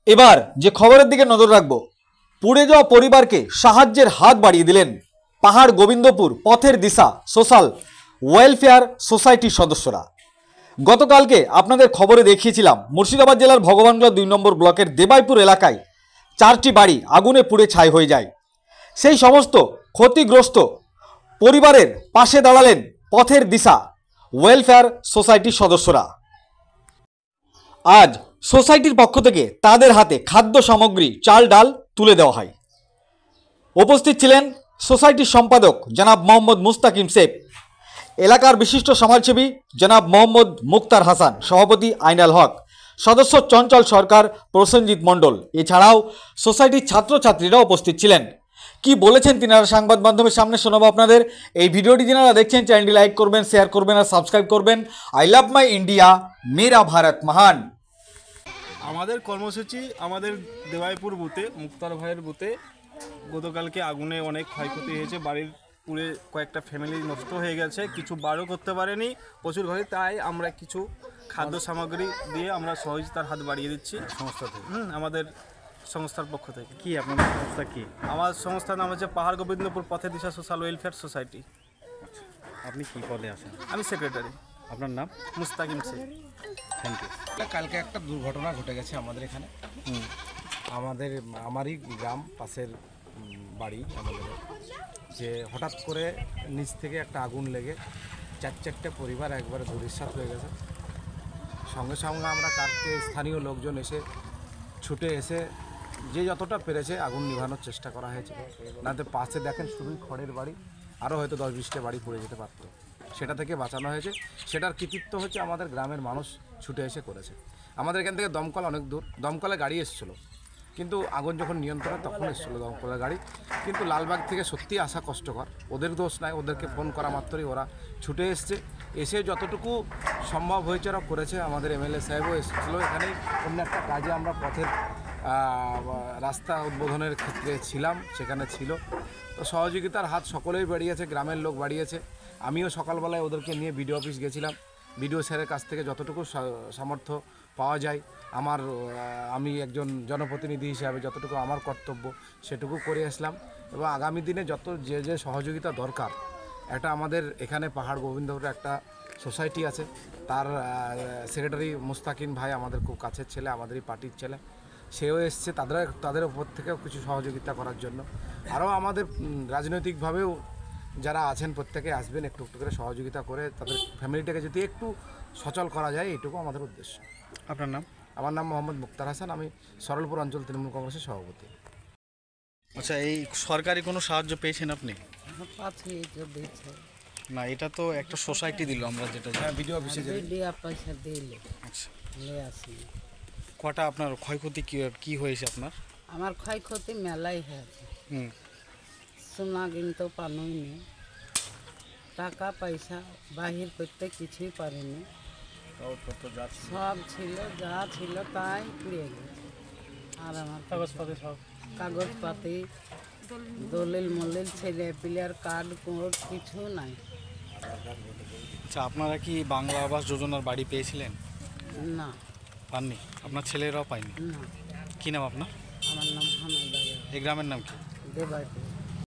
এবার যে খবরের দিকে নজর রাখবো, পুড়ে যাওয়া পরিবারকে সাহায্যের হাত বাড়িয়ে দিলেন পাহাড় গোবিন্দপুর পথের দিশা সোশ্যাল ওয়েলফেয়ার সোসাইটির সদস্যরা। গতকালকে আপনাদের খবরে দেখিয়েছিলাম মুর্শিদাবাদ জেলার ভগবানগোলা 2 নম্বর ব্লকের দেবাইপুর এলাকায় 4টি বাড়ি আগুনে পুড়ে ছাই হয়ে যায়। সেই সমস্ত ক্ষতিগ্রস্ত পরিবারের পাশে দাঁড়ালেন পথের দিশা ওয়েলফেয়ার সোসাইটির সদস্যরা। আজ সোসাইটির পক্ষ থেকে তাদের হাতে খাদ্য সামগ্রী চাল ডাল তুলে দেওয়া হয়। উপস্থিত ছিলেন সোসাইটির সম্পাদক জনাব মোহাম্মদ মুস্তাকিম শেখ, এলাকার বিশিষ্ট সমাজসেবী জনাব মোহাম্মদ মুক্তার হাসান, সভাপতি আইনাল হক, সদস্য চঞ্চল সরকার, প্রসেনজিৎ মণ্ডল, এছাড়াও সোসাইটির ছাত্রছাত্রীরা উপস্থিত ছিলেন। কি বলেছেন তিনারা সংবাদ মাধ্যমের সামনে শোনাবো আপনাদের। এই ভিডিওটি যারা দেখছেন চ্যানেলটি লাইক করবেন, শেয়ার করবেন আর সাবস্ক্রাইব করবেন। আই লাভ মাই ইন্ডিয়া, মেরা ভারত মহান। আমাদের কর্মসূচি আমাদের দেওয়াইপুর বুথে মুক্তার ভাইয়ের বুথে গতকালকে আগুনে অনেক ক্ষয়ক্ষতি হয়েছে। বাড়ির পুরে কয়েকটা ফ্যামিলি নষ্ট হয়ে গেছে, কিছু বারও করতে পারেনি প্রচুর ঘরে। তাই আমরা কিছু খাদ্য সামগ্রী দিয়ে আমরা সহযোগিতার হাত বাড়িয়ে দিচ্ছি সংস্থা থেকে, আমাদের সংস্থার পক্ষ থেকে। কি আপনার সংস্থা কি? আমার সংস্থার নাম হচ্ছে পাহাড় গোবিন্দপুর পথের দিশা সোশ্যাল ওয়েলফেয়ার সোসাইটি। আপনি কি পদে আছেন? আমি সেক্রেটারি। আপনার নাম? মুস্তাকিম শেখ। Thank you. কালকে একটা দুর্ঘটনা ঘটে গেছে আমাদের এখানে। আমারই গ্রাম, পাশের বাড়ি আমাদের, যে হঠাৎ করে নিচ থেকে একটা আগুন লেগে 4-4টে পরিবার একবারে ধূলিসাৎ হয়ে গেছে। সঙ্গে সঙ্গে আমরা কাটতে স্থানীয় লোকজন এসে ছুটে এসে যে যতটা পেরেছে আগুন নিভানোর চেষ্টা করা হয়েছে। নাতে পাশে দেখেন শুধুই খড়ের বাড়ি, আরও হয়তো 10-20টা বাড়ি পড়ে যেতে পারত, সেটা থেকে বাঁচানো হয়েছে। সেটার কৃতিত্ব হচ্ছে আমাদের গ্রামের মানুষ ছুটে এসে করেছে। আমাদের এখান থেকে দমকল অনেক দূর, দমকলে গাড়ি এসেছিলো, কিন্তু আগুন যখন নিয়ন্ত্রণে তখন এসেছিলো দমকলের গাড়ি। কিন্তু লালবাগ থেকে সত্যি আসা কষ্টকর, ওদের দোষ নাই, ওদেরকে ফোন করা মাত্রই ওরা ছুটে এসছে। এসে যতটুকু সম্ভব হয়েছে ওরা করেছে। আমাদের এমএলএ সাহেবও এসেছিলো এখানেই, অন্য একটা কাজে আমরা পথের রাস্তা উদ্বোধনের ক্ষেত্রে ছিলাম, সেখানে ছিল। তো সহযোগিতার হাত সকলেই বাড়িয়েছে, গ্রামের লোক বাড়িয়েছে। আমিও সকালবেলায় ওদেরকে নিয়ে বিডিও অফিস গেছিলাম, বিডিও স্যারের কাছ থেকে যতটুকু সামর্থ্য পাওয়া যায় আমি একজন জনপ্রতিনিধি হিসাবে যতটুকু আমার কর্তব্য সেটুকু করে আসলাম। এবং আগামী দিনে যে সহযোগিতা দরকার, একটা আমাদের এখানে পাহাড় গোবিন্দপুরে একটা সোসাইটি আছে, তার সেক্রেটারি মুস্তাকিম ভাই আমাদের খুব কাছের ছেলে, আমাদেরই পার্টির ছেলে, সেও এসছে তাদের উপর থেকেও কিছু সহযোগিতা করার জন্য। আরও আমাদের রাজনৈতিকভাবেও যারা আছেন প্রত্যেকে আসবেন, একটু একটু করে সহযোগিতা করে তাদের ফ্যামিলিটাকে যদি একটু সচল করা যায়, এইটুকু আমাদের উদ্দেশ্য। আপনার নাম? আমার নাম মোহাম্মদ মুক্তার হাসান, আমি সরলপুর অঞ্চল তৃণমূল কংগ্রেসের সভাপতি। আচ্ছা, এই সরকারি কোনো সাহায্য পেয়েছেন আপনি? না, এটা তো একটা সোসাইটি দিল, আমরা যেটা ভিডিও অফিসে পয়সা দিলে। আচ্ছা, আসি। কটা আপনার ক্ষয়ক্ষতি কি হয়েছে আপনার? আমার ক্ষয়ক্ষতি মেলাই হয়েছে। সোনা কিনতেও পানুইনি, টাকা পয়সা বাহির করতে কিছুই পারিনি। সব ছিল, যা ছিল তাই পুড়িয়ে গেছে। আর আমার কাগজপাতি, সব কাগজপাতি, দলিল মলিল, ছেলে পিলার কার্ড কোড কিছু নাই। আচ্ছা, আপনারা কি বাংলা আবাস যোজনার বাড়ি পেয়েছিলেন? না, পাননি? আপনার ছেলেরাও পায়নি? না। কি নাম আপনার? আমার নাম হামিদা। এই গ্রামের নাম কি? দেবাইপুর।